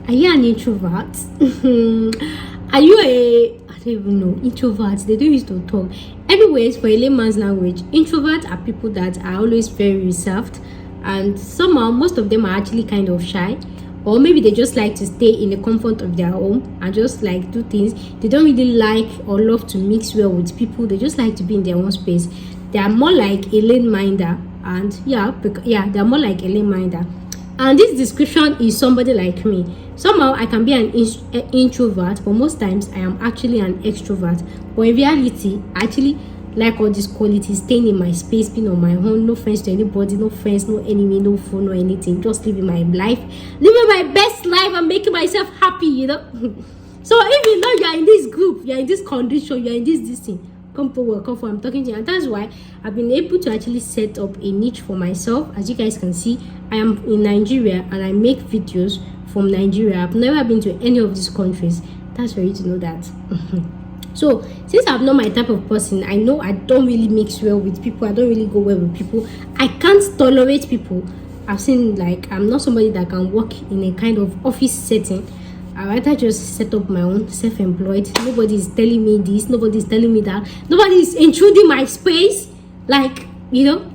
Are you an introvert? Are you I don't even know. Introverts, they don't used to talk. Anyways, for a layman's language, introverts are people that are always very reserved, and somehow most of them are actually kind of shy, or maybe they just like to stay in the comfort of their home and just like do things. They don't really like or love to mix well with people. They just like to be in their own space. They are more like a lane minder, and they're more like a lane minder. And this description is somebody like me. Somehow I can be an introvert, but most times I am actually an extrovert. But in reality, I actually like all these qualities: staying in my space, being on my own, no friends to anybody, no friends, no enemy, no phone, no anything. Just living my life, living my best life, and making myself happy, you know. So if you know you are in this group, you are in this condition, you are in this thing, come forward, come forward. I'm talking to you, and that's why I've been able to actually set up a niche for myself. As you guys can see, I am in Nigeria and I make videos from Nigeria. I've never been to any of these countries. That's for you to know that. So since I'm not my type of person, I know I don't really mix well with people. I don't really go well with people. I can't tolerate people. I've seen, like, I'm not somebody that can work in a kind of office setting. I rather just set up my own, self-employed. Nobody is telling me this, nobody is telling me that, nobody is intruding my space, like, you know.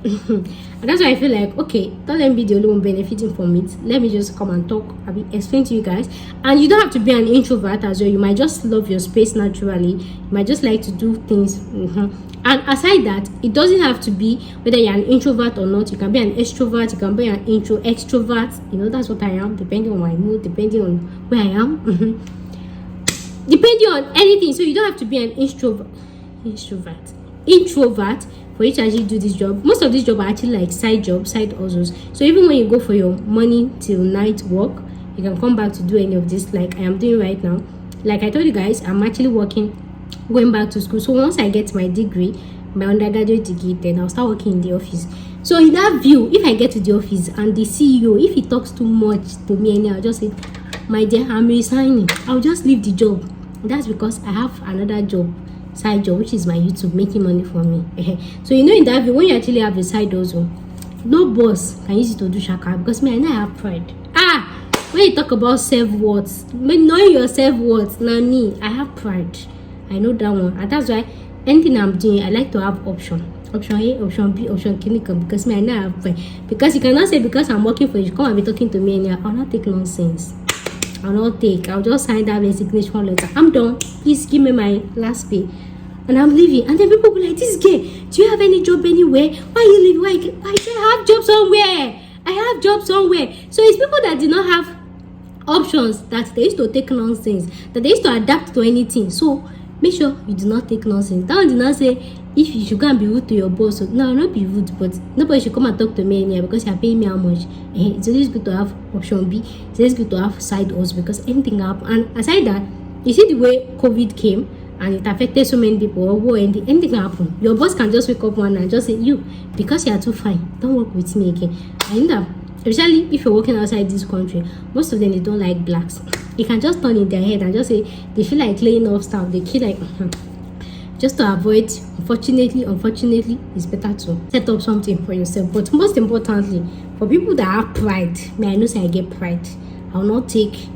And that's why I feel like, okay, don't let me be the only one benefiting from it. Let me just come and talk, explain to you guys. And you don't have to be an introvert as well. You might just love your space naturally. You might just like to do things. And aside that, it doesn't have to be whether you're an introvert or not. You can be an extrovert, you can be an extrovert. You know, that's what I am, depending on my mood, depending on where I am. Depending on anything. So you don't have to be an introvert for you to actually do this job. Most of these jobs are actually like side jobs, side hustles. So even when you go for your morning till night work, you can come back to do any of this, like I am doing right now. Like I told you guys, I'm actually going back to school. So once I get my degree, my undergraduate degree, then I'll start working in the office. So in that view, if I get to the office and the CEO, if he talks too much to me, and I'll just say, my dear, I'm resigning, I'll just leave the job. That's because I have another job, side job, which is my YouTube, making money for me. So you know, in that view, when you actually have a side also, no boss can use it to do shaka, because me, I know I have pride. When you talk about self-worth, knowing your self-worth, now me, I have pride. I know that one, and that's why anything I'm doing, I like to have option A, option B, option clinical, because me, I know I have pride. Because you cannot say because I'm working for you, come and be talking to me, and I'll not take nonsense. I'll just sign that resignation letter. I'm done. Please give me my last pay, and I'm leaving. And then people will be like, this girl, do you have any job anywhere? Why are you leaving? Why? I have job somewhere. I have job somewhere. So it's people that did not have options, that they used to take nonsense, that they used to adapt to anything. So make sure you do not take nonsense. That one did not say if you should go and be rude to your boss. So, no, not be rude, but nobody should come and talk to me anymore because you're paying me how much. It's always good to have option B. It's always good to have side hustle, because anything happen. And aside that, you see the way COVID came and it affected so many people, or anything can happen. Your boss can just wake up one and just say, you, because you are too fine, don't work with me again. I know, especially if you're working outside this country, most of them, they don't like blacks. You can just turn in their head and just say they feel like laying off stuff. They feel like just to avoid. Unfortunately, it's better to set up something for yourself. But most importantly, for people that have pride, I know say I get pride, I will not take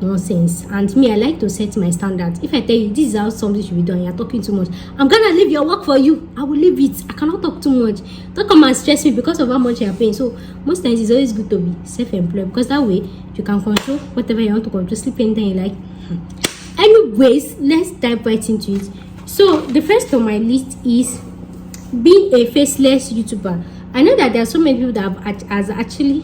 nonsense. And me, I like to set my standards. If I tell you this is how something should be done, you're talking too much, I'm gonna leave your work for you. I will leave it. I cannot talk too much. Don't come and stress me because of how much you're paying. So most times it's always good to be self-employed, because that way you can control whatever you want to control. Sleep anytime you like. Anyways, let's dive right into it. So the first on my list is being a faceless YouTuber. I know that there are so many people that has actually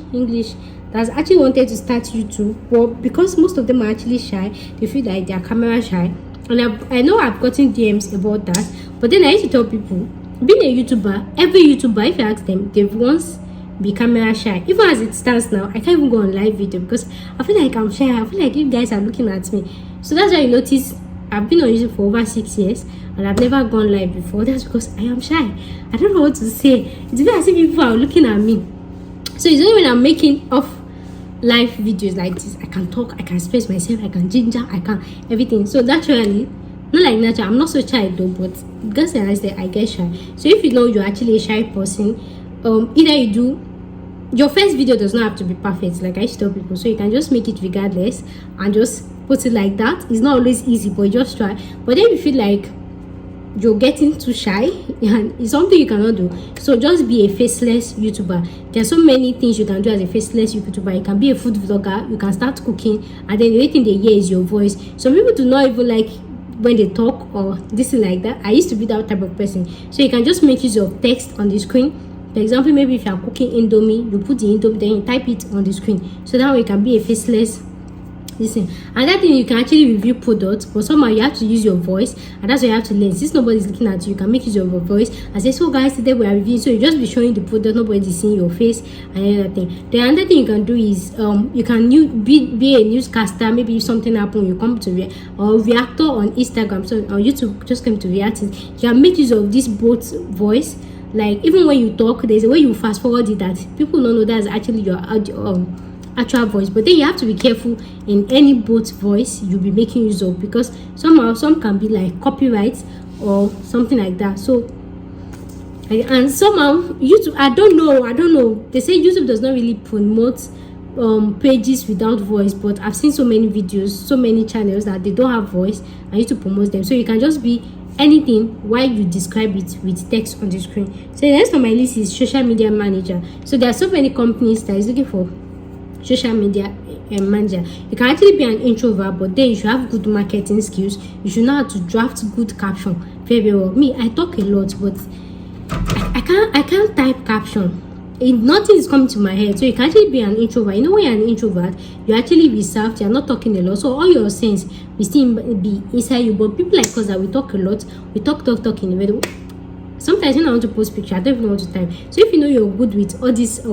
wanted to start YouTube, but because most of them are actually shy, they feel like they are camera shy. And I know I've gotten DMs about that, but then I used to tell people, being a YouTuber, every YouTuber, if you ask them, they've once be camera shy. Even as it stands now, I can't even go on live video because I feel like I'm shy. I feel like you guys are looking at me. So that's why you notice I've been on YouTube for over 6 years and I've never gone live before. That's because I am shy. I don't know what to say. It's as if people are looking at me. So it's only when I'm making off live videos like this, I can talk, I can express myself, I can ginger, I can everything. So naturally, not like natural, I'm not so shy though, but because I get shy. So if you know you're actually a shy person, either you do your first video does not have to be perfect, like I used to tell people. So you can just make it regardless and just put it like that. It's not always easy, but just try. But then you feel like you're getting too shy and it's something you cannot do, so just be a faceless YouTuber. There are so many things you can do as a faceless YouTuber. You can be a food vlogger, you can start cooking, and then the only thing they hear is your voice. Some people do not even like when they talk or this is like that. I used to be that type of person. So you can just make use of text on the screen. For example, maybe if you are cooking indomie, you put the indomie, then you type it on the screen, so that way you can be a faceless. Listen, another thing, you can actually review products, but somehow you have to use your voice, and that's why you have to learn. Since nobody's looking at you, you can make use of your voice and say, so guys, today we are reviewing. So you just be showing the product, nobody's seeing your face and everything. The another thing you can do is you can be a newscaster. Maybe if something happens, you come to or reactor on Instagram, so on YouTube, just come to react. You can make use of this both voice. Like even when you talk, there's a way you fast forward it that people don't know that's actually your actual voice. But then you have to be careful in any both voice you'll be making use of, because somehow some can be like copyright or something like that. So and somehow YouTube, I don't know, they say YouTube does not really promote pages without voice, but I've seen so many videos, so many channels that they don't have voice and you to promote them. So you can just be anything while you describe it with text on the screen. So the next on my list is social media manager. So there are so many companies that is looking for social media manager. You can actually be an introvert, but then you should have good marketing skills. You should know how to draft good caption very well. Me, I talk a lot, but I can't type caption. Nothing is coming to my head. So you can actually be an introvert. You know, when you're an introvert, you're actually reserved, you're not talking a lot, so all your sense will still be inside you. But people like us that we talk a lot, we talk in the middle. Sometimes when I want to post picture, I don't even know what to type. So if you know you're good with all this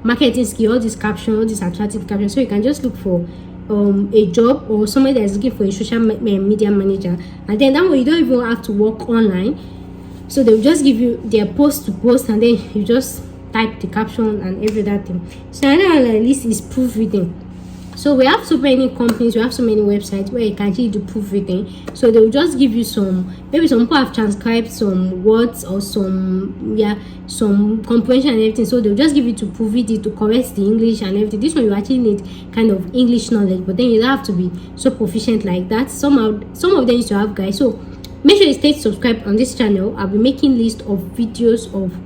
marketing skill, all this caption, all this attractive caption, so you can just look for a job or somebody that's looking for a social media manager, and then that way you don't even have to work online. So they'll just give you their post to post, and then you just type the caption and every other thing. So another one on the list is proofreading. So we have so many companies, we have so many websites where you can actually do proofreading. So they will just give you maybe some people have transcribed some words or some comprehension and everything. So they'll just give you to proofread it, to correct the English and everything. This one you actually need kind of English knowledge, but then you don't have to be so proficient like that. Some of them used to have guys. So make sure you stay subscribed on this channel. I'll be making list of videos of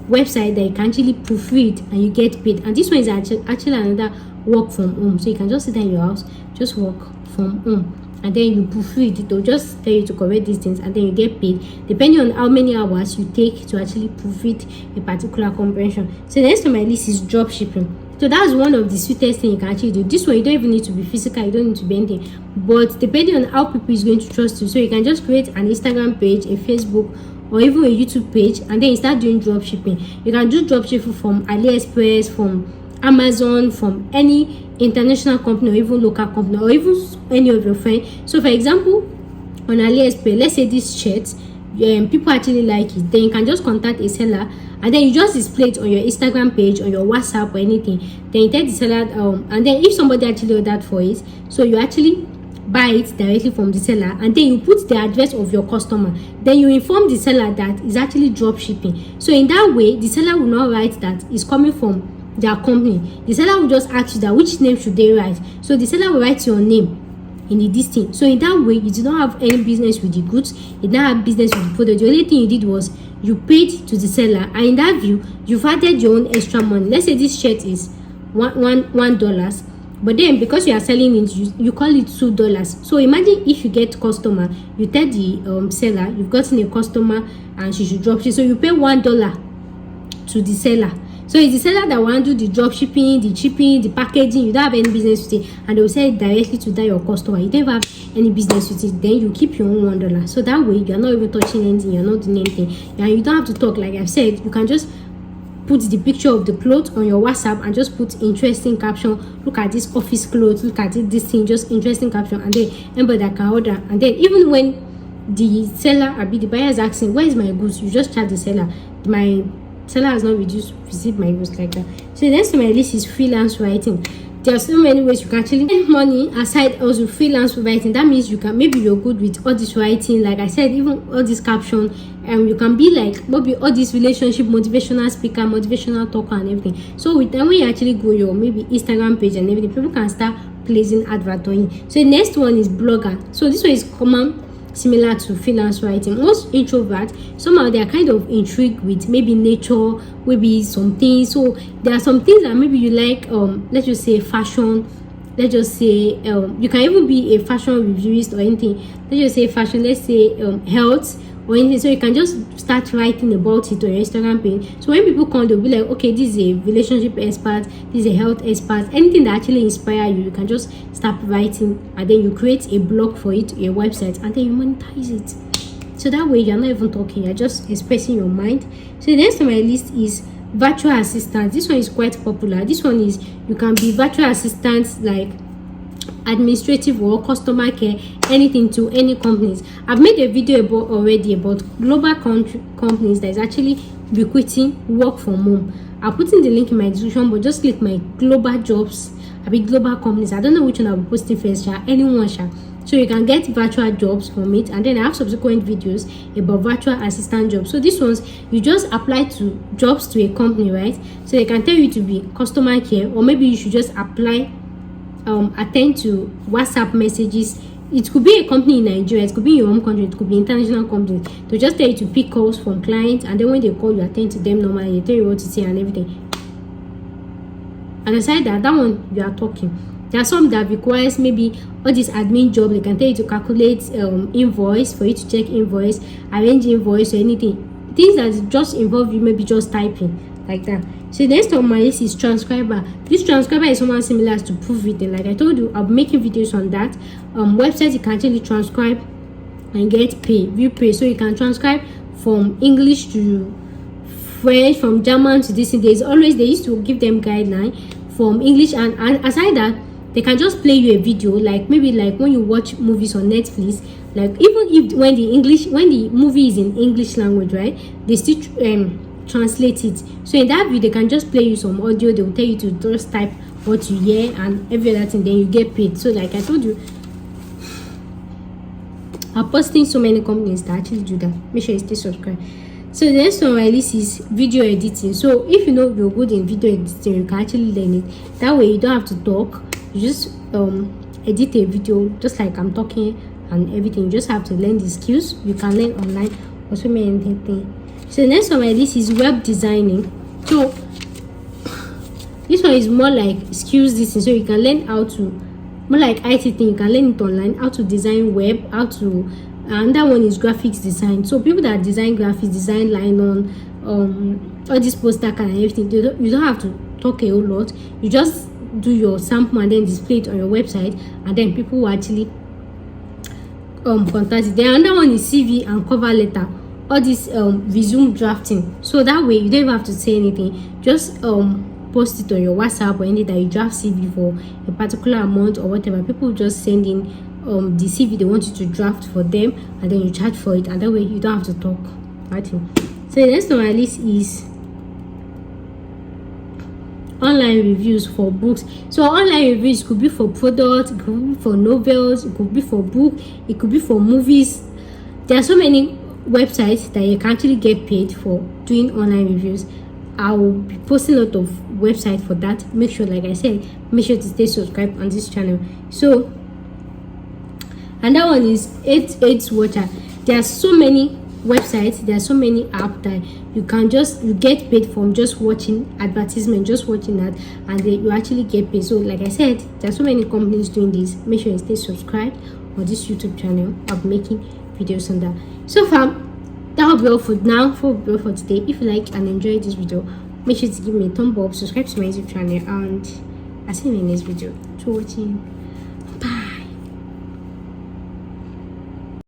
website that you can actually proofread and you get paid. And this one is actually another work from home. So you can just sit in your house, just work from home, and then you proofread it. They'll just tell you to correct these things, and then you get paid depending on how many hours you take to actually proofread a particular comprehension. So the next on my list is drop shipping. So that's one of the sweetest things you can actually do. This one you don't even need to be physical, you don't need to be anything, but depending on how people is going to trust you. So you can just create an Instagram page, a Facebook, or even a YouTube page, and then you start doing drop shipping. You can do drop shipping from AliExpress, from Amazon, from any international company or even local company, or even any of your friends. So for example, on AliExpress, let's say this shirt, people actually like it, then you can just contact a seller, and then you just display it on your Instagram page, on your WhatsApp or anything. Then you tell the seller, and then if somebody actually ordered for it, so you actually buy it directly from the seller, and then you put the address of your customer. Then you inform the seller that it's actually drop shipping. So in that way, the seller will not write that it's coming from their company. The seller will just ask you that which name should they write. So the seller will write your name in the listing. So in that way, you do not have any business with the goods, you don't have business with the product. The only thing you did was you paid to the seller, and in that view, you've added your own extra money. Let's say this shirt is $1, but then because you are selling it, you call it $2. So imagine if you get customer, you tell the seller you've gotten a customer and she should drop ship. So you pay $1 to the seller. So it's the seller that will do the drop shipping, the shipping, the packaging. You don't have any business with it, and they will sell it directly to that your customer. You don't have any business with it. Then you keep your own $1. So that way you're not even touching anything, you're not doing anything, and you don't have to talk. Like I've said, you can just put the picture of the clothes on your WhatsApp and just put interesting caption. Look at this office clothes, look at it, this thing, just interesting caption, and then anybody that can order. And then even when the seller or the buyer is asking, where is my goods, you just chat the seller, my seller has not received my goods, like that. So the next on my list is freelance writing. there are so many ways you can actually earn money aside also freelance writing. That means you can, maybe you're good with all this writing, like I said, even all this caption, and you can be like maybe all this relationship motivational speaker, motivational talker and everything. So with that, when you actually go your maybe Instagram page and everything, people can start placing advert on you. So the next one is blogger. So this one is common, similar to freelance writing. Most introverts, somehow they are kind of intrigued with maybe nature, maybe some things. So there are some things that maybe you like, let's just say fashion, let's just say you can even be a fashion reviewist or anything. Let's just say fashion, let's say health or anything. So you can just start writing about it on your Instagram page. So when people come, they'll be like, okay, this is a relationship expert, this is a health expert. Anything that actually inspire you, you can just start writing, and then you create a blog for it, your website, and then you monetize it. So that way you're not even talking, you're just expressing your mind. So the next on my list is virtual assistant. This one is quite popular. This one is, you can be virtual assistants like administrative or customer care, anything to any companies. I've made a video already about global companies that is actually recruiting work from home. I'll put in the link in my description, but just click my global jobs. I'll be global companies. I don't know which one I'll be posting first, anyone. So you can get virtual jobs from it, and then I have subsequent videos about virtual assistant jobs. So these ones, you just apply to jobs to a company, right? So they can tell you to be customer care, or maybe you should just apply attend to WhatsApp messages. It could be a company in Nigeria, it could be in your home country, it could be international company. They just tell you to pick calls from clients, and then when they call, you attend to them normally. They tell you what to say and everything. And aside that one you are talking. There are some that requires maybe all this admin job. They can tell you to calculate invoice, for you to check invoice, arrange invoice or anything. Things that just involve you maybe just typing like that. So the next on my list is transcriber. This transcriber is someone similar to proofreading. Like I told you, I'll be making videos on that. Websites you can actually transcribe and get paid, view pay. So you can transcribe from English to French, from German to this. They used to give them guideline from English, and aside that, they can just play you a video, like maybe like when you watch movies on Netflix. Like even if when the movie is in English language, right, they still translate it. So in that video, they can just play you some audio. They will tell you to just type what you hear and every other thing, then you get paid. So like I told you, I'm posting so many companies that actually do that. Make sure you stay subscribed. So the next one on my list is video editing. So if you know you're good in video editing, you can actually learn it. That way you don't have to talk. You just edit a video just like I'm talking and everything. You just have to learn the skills. You can learn online or so many things. So the next on my list is web designing. So this one is more like skills this thing. So you can learn how to, more like IT thing, you can learn it online, how to design web, how to, and that one is graphics design. So people that design graphics, design line on all this poster and everything, you don't have to talk a whole lot. You just do your sample and then display it on your website, and then people will actually contact it. Then another one is CV and cover letter, all this resume drafting. So that way you don't even have to say anything, just post it on your WhatsApp or anything that you draft CV for a particular amount or whatever. People just send in the CV they want you to draft for them, and then you charge for it, and that way you don't have to talk. Right? So the next on my list is online reviews for books. So online reviews could be for products, it could be for novels, it could be for book, it could be for movies. There are so many websites that you can actually get paid for doing online reviews. I will be posting a lot of websites for that. Make sure, like I said, make sure to stay subscribed on this channel. So and that one is 8 Watcher. There are so many websites, there are so many apps that you get paid from just watching advertisement, just watching that, and then you actually get paid. So like I said, there are so many companies doing this. Make sure you stay subscribed on this YouTube channel. I'll be making videos on that. So far, that will be all for now, for today. If you like and enjoyed this video, make sure to give me a thumb up, subscribe to my YouTube channel, and I'll see you in the next video. Thanks for watching.